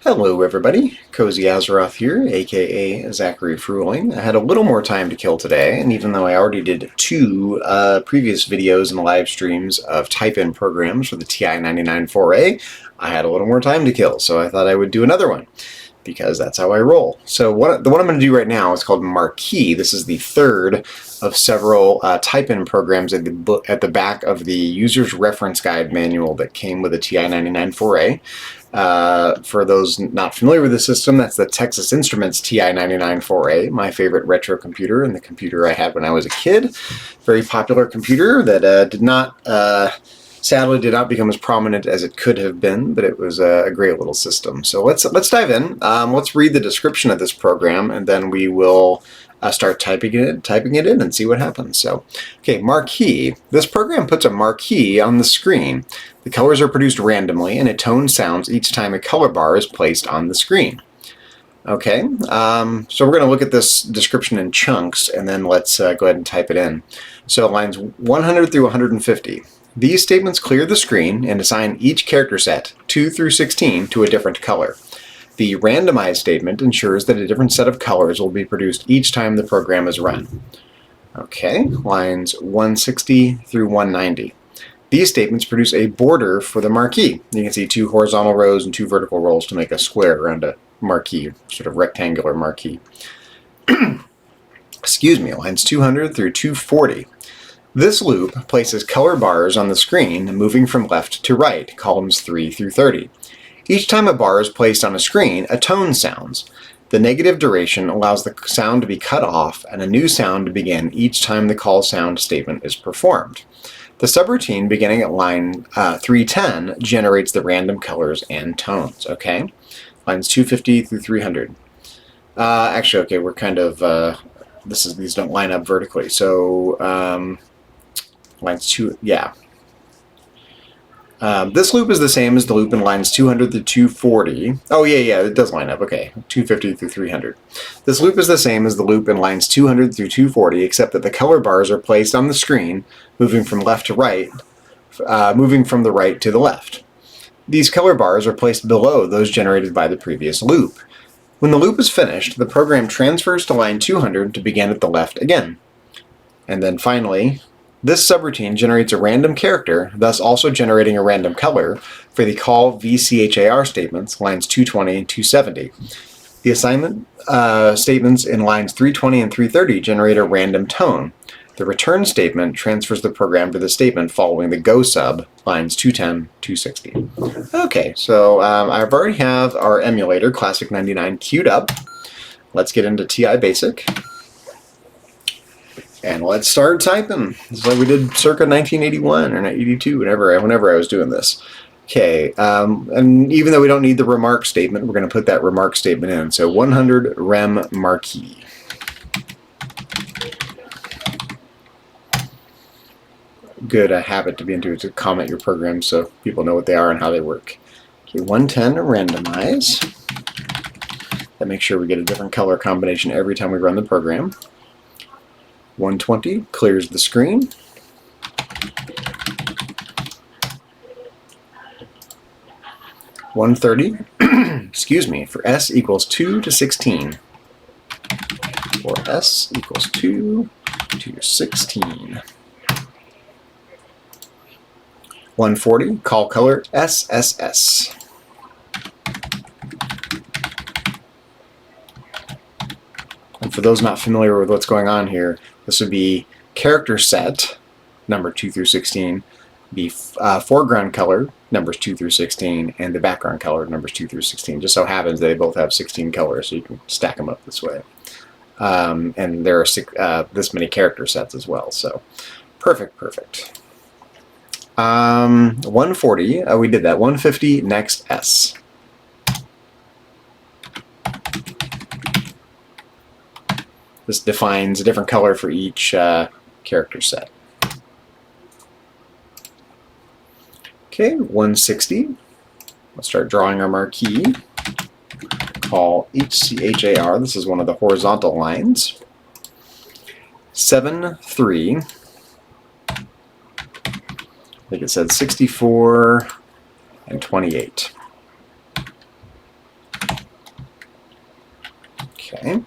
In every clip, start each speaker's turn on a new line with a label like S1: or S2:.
S1: Hello everybody, CozyAzeroth here, aka Zachary Fruling. I had a little more time to kill today, and even though I already did two previous videos and live streams of type-in programs for the TI-99 4A, I had a little more time to kill, so I thought I would do another one, because that's how I roll. So the one I'm going to do right now is called Marquee. This is the third of several type-in programs at the back of the user's reference guide manual that came with the TI-99 4A. For those not familiar with the system, that's the Texas Instruments TI-99 4A, my favorite retro computer and the computer I had when I was a kid. Very popular computer that sadly did not become as prominent as it could have been, but it was a great little system. So let's dive in. Let's read the description of this program, and then we will start typing it in and see what happens. So, okay, Marquee. This program puts a marquee on the screen. The colors are produced randomly, and a tone sounds each time a color bar is placed on the screen. Okay, so we're going to look at this description in chunks, and then let's go ahead and type it in. So lines 100 through 150. These statements clear the screen and assign each character set, 2 through 16, to a different color. The randomized statement ensures that a different set of colors will be produced each time the program is run. Okay, lines 160 through 190. These statements produce a border for the marquee. You can see 2 horizontal rows and 2 vertical rows to make a square around a marquee, sort of rectangular marquee. Excuse me, lines 200 through 240. This loop places color bars on the screen, moving from left to right, columns 3 through 30. Each time a bar is placed on a screen, a tone sounds. The negative duration allows the sound to be cut off and a new sound to begin each time the call sound statement is performed. The subroutine beginning at line 310 generates the random colors and tones, okay? Lines 250 through 300. Actually, okay, we're kind of, these don't line up vertically, so lines 2, yeah. This loop is the same as the loop in lines 200 through 240. Oh, yeah, it does line up. Okay, 250 through 300. This loop is the same as the loop in lines 200 through 240, except that the color bars are placed on the screen, moving from left to right, moving from the right to the left. These color bars are placed below those generated by the previous loop. When the loop is finished, the program transfers to line 200 to begin at the left again. And then finally, this subroutine generates a random character, thus also generating a random color, for the call VCHAR statements, lines 220 and 270. The assignment statements in lines 320 and 330 generate a random tone. The return statement transfers the program to the statement following the go sub, lines 210, 260. Okay, so I already have our emulator, Classic 99, queued up. Let's get into TI Basic. And let's start typing. It's like we did circa 1981 or 1982, whenever I was doing this. Okay, and even though we don't need the remark statement, we're going to put that remark statement in. So 100 rem marquee. Good habit to be into to comment your programs so people know what they are and how they work. Okay, 110 randomize. That makes sure we get a different color combination every time we run the program. 120 clears the screen. $130, excuse me, for S equals 2 to 16. For S equals 2 to 16. 140, call color SSS. And for those not familiar with what's going on here, this would be character set, number 2 through 16, the foreground color, numbers 2 through 16, and the background color, numbers 2 through 16. Just so happens they both have 16 colors, so you can stack them up this way. And there are this many character sets as well, so perfect. 140, we did that. 150, next S. This defines a different color for each character set. Okay, 160. Let's start drawing our marquee. Call HCHAR. This is one of the horizontal lines. 73. I think it said 64 and 28. Okay.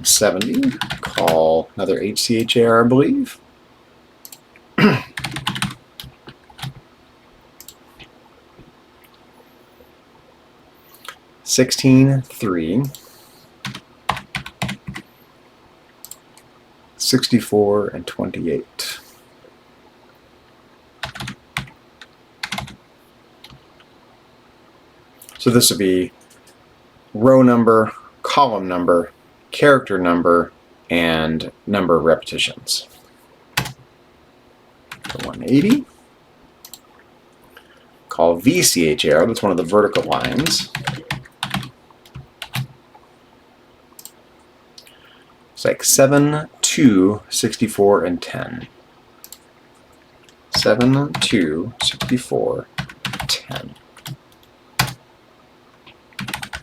S1: 70, call another HCHAR, I believe. 16, 3, 64, and 28. So this would be row number, column number, character number, and number of repetitions. So 180. Call VCHAR, that's one of the vertical lines. It's like 7, 2, 64, and 10. 7, 2, 64, 10.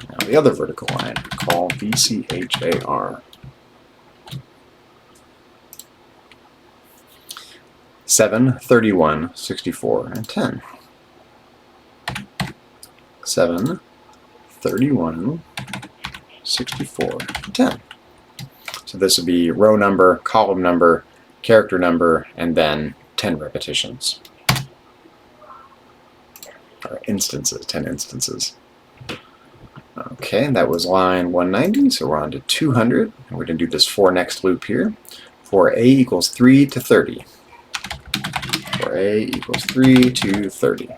S1: Now the other vertical line, call VCHAR. 7, 31, 64, and 10. 7, 31, 64, and 10. So this would be row number, column number, character number, and then 10 repetitions. Or instances, 10 instances. Okay, that was line 190, so we're on to 200. And we're going to do this for next loop here. For A equals 3 to 30. For A equals 3 to 30.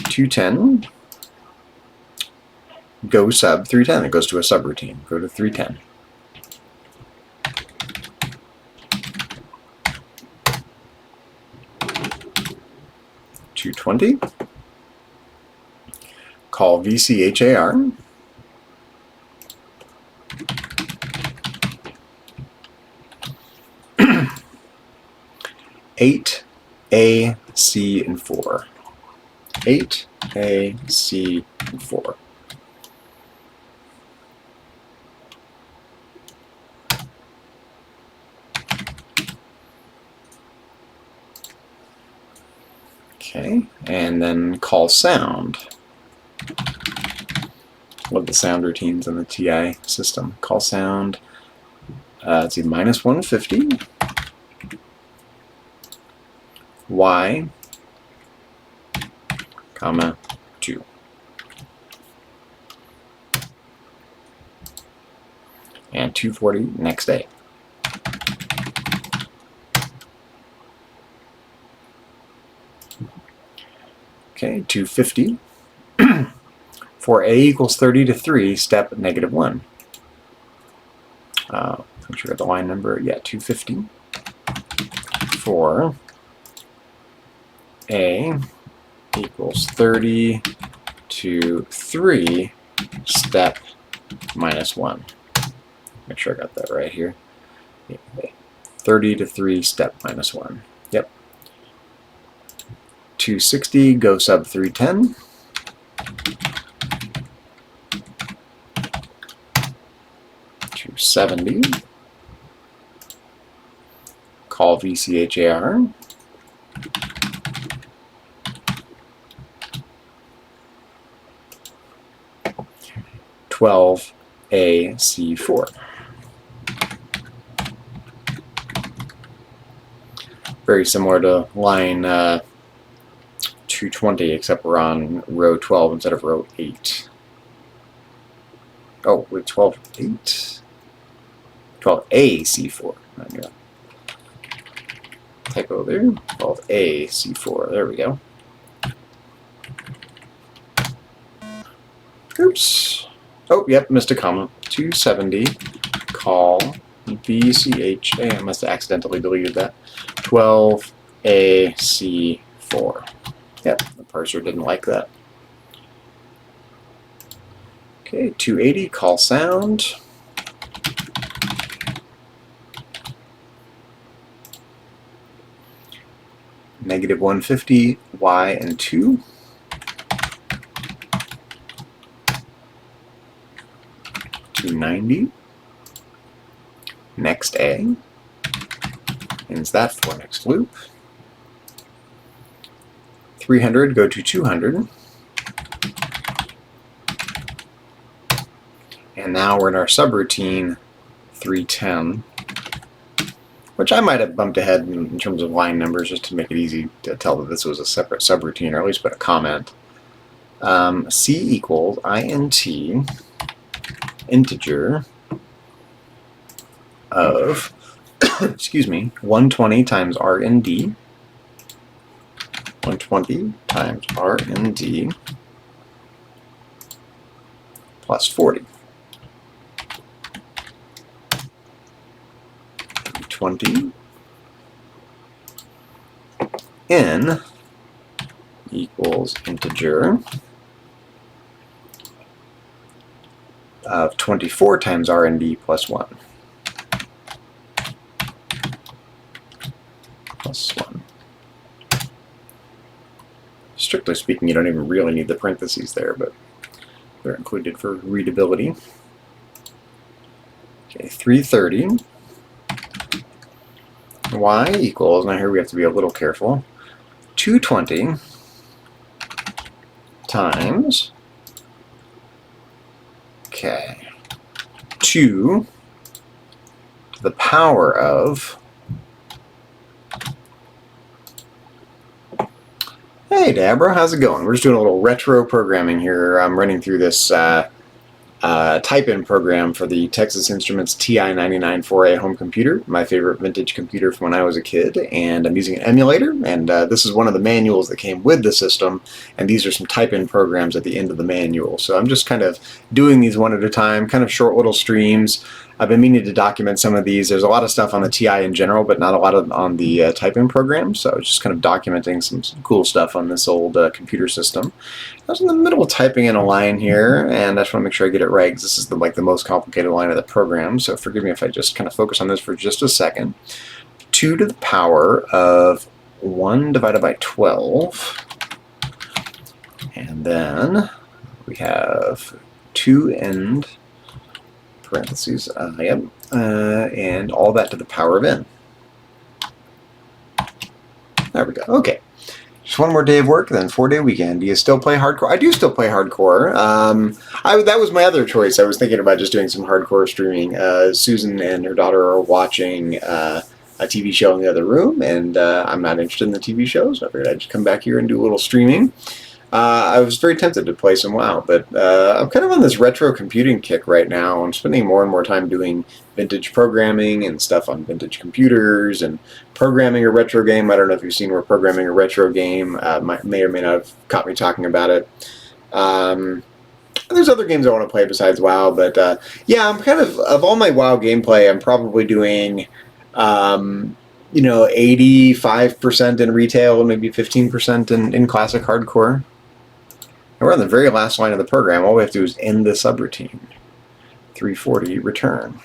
S1: 210. Go sub 310. It goes to a subroutine. Go to 310. 220. Call VCHAR. Eight, A, C, and 4. 8, A, C, and 4. Okay, and then call sound. Love the sound routines in the TI system. Call sound. Let's see, minus 150. Y, comma, 2. And 240 next day. Okay, 250. For A equals 30 to 3, step -1. Make sure I got the line number. Yeah, 250. For A equals 30 to 3, step -1. Make sure I got that right here. 30 to 3, step -1. Yep. 260, go sub 310. 270. Call VCHAR. 12, A, C4. Very similar to line 220, except we're on row 12 instead of row 8. Oh, wait, 12, 8? 12A, C4. Typo there. 12A, C4. There we go. Oops. Oh, yep, missed a comma. 270. Call VCHA. I must have accidentally deleted that. 12A, C4. Yep, the parser didn't like that. Okay, 280, call sound. -150, Y and 2. 290. Next A. Ends that for next loop. 300, go to 200. and now we're in our subroutine 310, which I might have bumped ahead in terms of line numbers just to make it easy to tell that this was a separate subroutine, or at least put a comment. C equals int integer of excuse me, 120 times RND, 120 times RND plus 40. 20 n equals integer of 24 times RND plus 1. Plus 1. Strictly speaking, you don't even really need the parentheses there, but they're included for readability. Okay, 330. Y equals, now here we have to be a little careful, 220 times, okay, 2 to the power of, hey Dabra, how's it going? We're just doing a little retro programming here. I'm running through this type-in program for the Texas Instruments TI-99 4A home computer, my favorite vintage computer from when I was a kid, and I'm using an emulator, and this is one of the manuals that came with the system, and these are some type-in programs at the end of the manual. So I'm just kind of doing these one at a time, kind of short little streams. I've been meaning to document some of these. There's a lot of stuff on the TI in general, but not a lot on the type-in program, so I was just kind of documenting some cool stuff on this old computer system. I was in the middle of typing in a line here, and I just want to make sure I get it right, because this is the most complicated line of the program, so forgive me if I just kind of focus on this for just a second. 2 to the power of 1 divided by 12, and then we have 2 end parentheses, and all that to the power of n. There we go. Okay. Just one more day of work, then 4-day weekend. Do you still play hardcore? I do still play hardcore. That was my other choice. I was thinking about just doing some hardcore streaming. Susan and her daughter are watching a TV show in the other room, and I'm not interested in the TV show, so I figured I'd just come back here and do a little streaming. I was very tempted to play some WoW, but I'm kind of on this retro computing kick right now. I'm spending more and more time doing vintage programming and stuff on vintage computers and programming a retro game. I don't know if you've seen where programming a retro game may or may not have caught me talking about it. There's other games I want to play besides WoW, but yeah, I'm kind of all my WoW gameplay, I'm probably doing 85% in retail and maybe 15% in classic hardcore. And we're on the very last line of the program. All we have to do is end the subroutine. 340 return.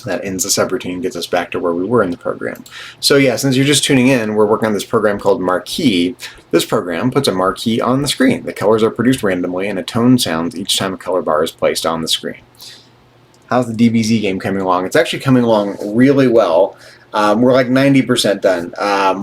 S1: That ends the subroutine, gets us back to where we were in the program. So yeah, since you're just tuning in, we're working on this program called Marquee. This program puts a marquee on the screen. The colors are produced randomly and a tone sounds each time a color bar is placed on the screen. How's the DBZ game coming along? It's actually coming along really well. We're like 90% done.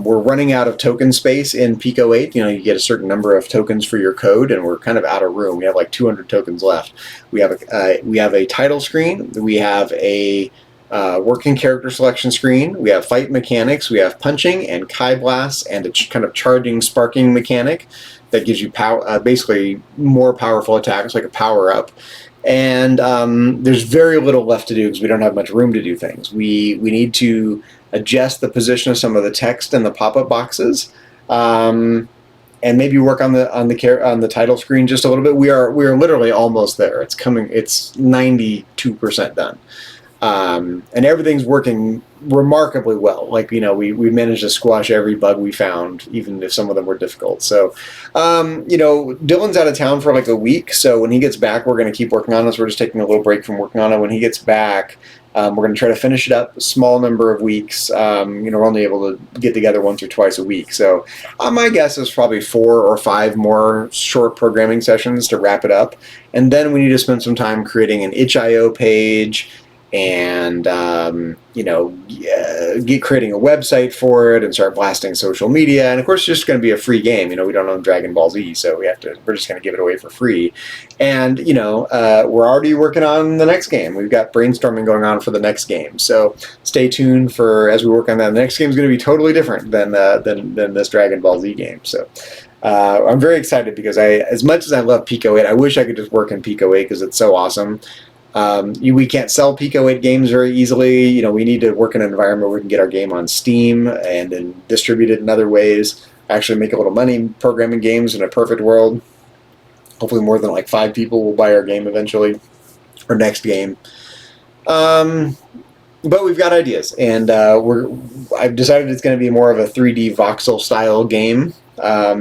S1: We're running out of token space in Pico 8. You get a certain number of tokens for your code, and we're kind of out of room. We have like 200 tokens left. We have a title screen. We have a working character selection screen. We have fight mechanics. We have punching and Kai blasts and a kind of charging, sparking mechanic that gives you basically more powerful attacks, like a power-up. And there's very little left to do because we don't have much room to do things. We need to adjust the position of some of the text in the pop-up boxes, and maybe work on the title screen just a little bit. We are literally almost there. It's coming. It's 92% done. And everything's working remarkably well. Like, we managed to squash every bug we found, even if some of them were difficult. So, Dylan's out of town for like a week, so when he gets back, we're going to keep working on this. We're just taking a little break from working on it. When he gets back, we're going to try to finish it up a small number of weeks. We're only able to get together once or twice a week. So my guess is probably 4 or 5 more short programming sessions to wrap it up. And then we need to spend some time creating an itch.io page and get creating a website for it and start blasting social media. And of course, it's just going to be a free game. We don't own Dragon Ball Z, so we're just going to give it away for free. And we're already working on the next game. We've got brainstorming going on for the next game. So stay tuned for as we work on that. The next game is going to be totally different than this Dragon Ball Z game. So. I'm very excited because as much as I love Pico 8, I wish I could just work in Pico 8 because it's so awesome. We can't sell Pico 8 games very easily. We need to work in an environment where we can get our game on Steam and then distribute it in other ways. Actually make a little money programming games in a perfect world. Hopefully more than like 5 people will buy our game eventually, our next game. But we've got ideas, and I've decided it's going to be more of a 3D voxel style game.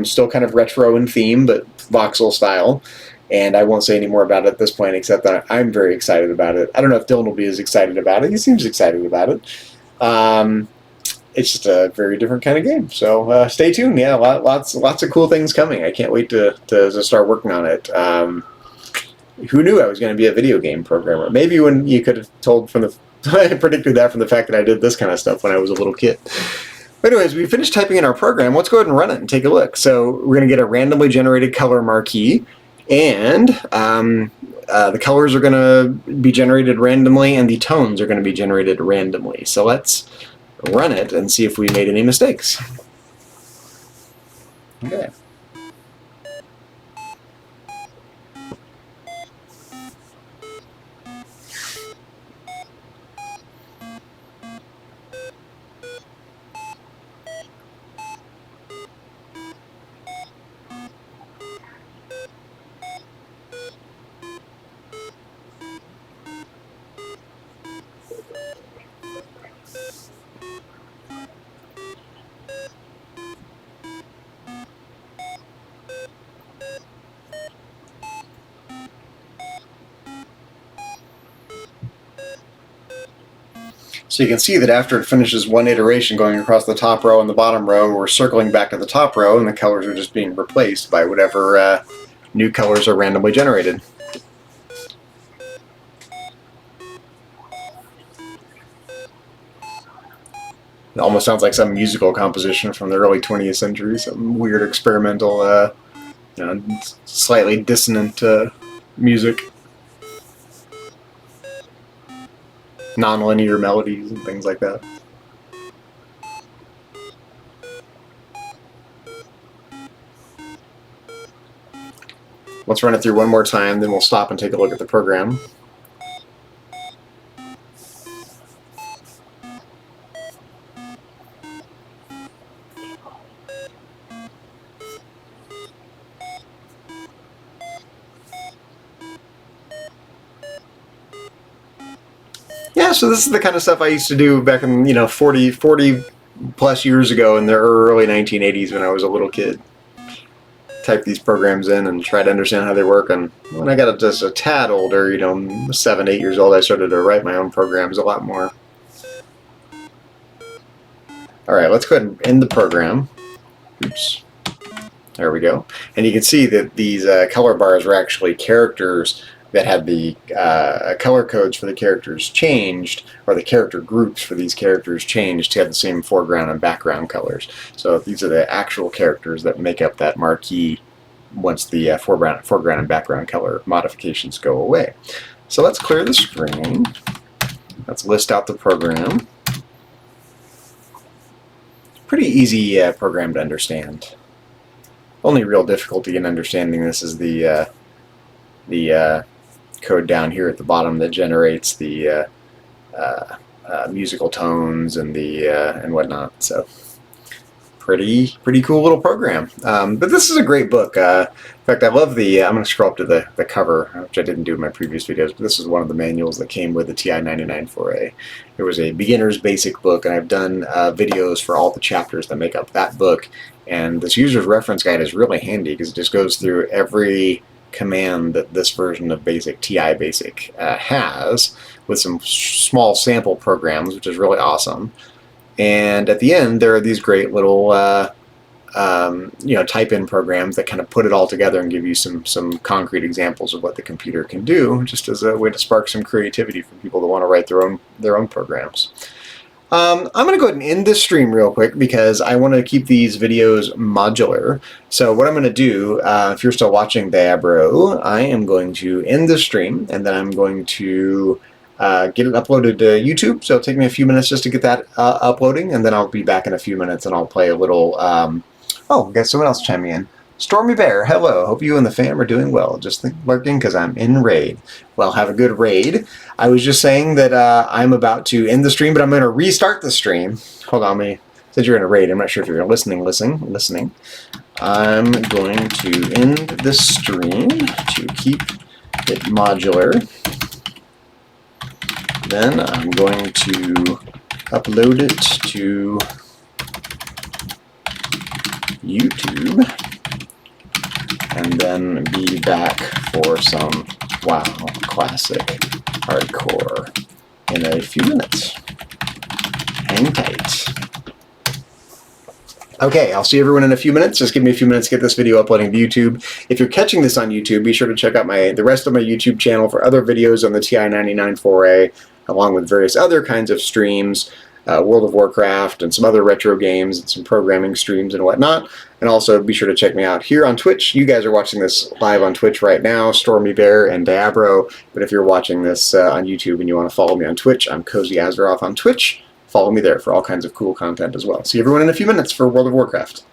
S1: Still kind of retro in theme, but voxel style. And I won't say any more about it at this point, except that I'm very excited about it. I don't know if Dylan will be as excited about it. He seems excited about it. It's just a very different kind of game. So stay tuned. Yeah, lots of cool things coming. I can't wait to start working on it. Who knew I was going to be a video game programmer? Maybe when you could have told from the I predicted that from the fact that I did this kind of stuff when I was a little kid. But anyways, we finished typing in our program. Let's go ahead and run it and take a look. So we're going to get a randomly generated color marquee, and the colors are going to be generated randomly, and the tones are going to be generated randomly. So let's run it and see if we made any mistakes. Okay. So you can see that after it finishes one iteration going across the top row and the bottom row, we're circling back to the top row, and the colors are just being replaced by whatever new colors are randomly generated. It almost sounds like some musical composition from the early 20th century, some weird experimental, slightly dissonant music. Non-linear melodies and things like that. Let's run it through one more time, then we'll stop and take a look at the program. Yeah, so this is the kind of stuff I used to do back in 40 plus years ago in the early 1980s when I was a little kid. Type these programs in and try to understand how they work. And when I got just a tad older, 7, 8 years old, I started to write my own programs a lot more. All right, let's go ahead and end the program. Oops. There we go. And you can see that these color bars were actually characters that had the color codes for the characters changed, or the character groups for these characters changed to have the same foreground and background colors. So these are the actual characters that make up that marquee once the foreground and background color modifications go away. So let's clear the screen. Let's list out the program. Pretty easy program to understand. Only real difficulty in understanding this is the code down here at the bottom that generates the musical tones and and whatnot. So pretty cool little program. But this is a great book. In fact, I love the. I'm going to scroll up to the cover, which I didn't do in my previous videos. But this is one of the manuals that came with the TI-99 4A. It was a beginner's basic book, and I've done videos for all the chapters that make up that book. And this user's reference guide is really handy because it just goes through every command that this version of TI Basic has, with some small sample programs, which is really awesome. And at the end, there are these great little type-in programs that kind of put it all together and give you some concrete examples of what the computer can do, just as a way to spark some creativity for people that want to write their own programs. I'm going to go ahead and end this stream real quick because I want to keep these videos modular. So what I'm going to do, if you're still watching Diablo, I am going to end the stream, and then I'm going to get it uploaded to YouTube. So it'll take me a few minutes just to get that uploading, and then I'll be back in a few minutes and I'll play a little... oh, got someone else chiming in. Stormy Bear, hello. Hope you and the fam are doing well. Just lurking because I'm in raid. Well, have a good raid. I was just saying that I'm about to end the stream, but I'm going to restart the stream. Hold on, since you're in a raid, I'm not sure if you're listening. I'm going to end the stream to keep it modular. Then I'm going to upload it to YouTube, and then be back for some WoW Classic Hardcore in a few minutes. Hang tight. Okay, I'll see everyone in a few minutes. Just give me a few minutes to get this video uploading to YouTube. If you're catching this on YouTube, be sure to check out the rest of my YouTube channel for other videos on the TI-99 foray, along with various other kinds of streams, World of Warcraft and some other retro games and some programming streams and whatnot. And also be sure to check me out here on Twitch. You guys are watching this live on Twitch right now, Stormy Bear and Diablo. But if you're watching this on YouTube and you want to follow me on Twitch, I'm CozyAzeroth on Twitch. Follow me there for all kinds of cool content as well. See everyone in a few minutes for World of Warcraft.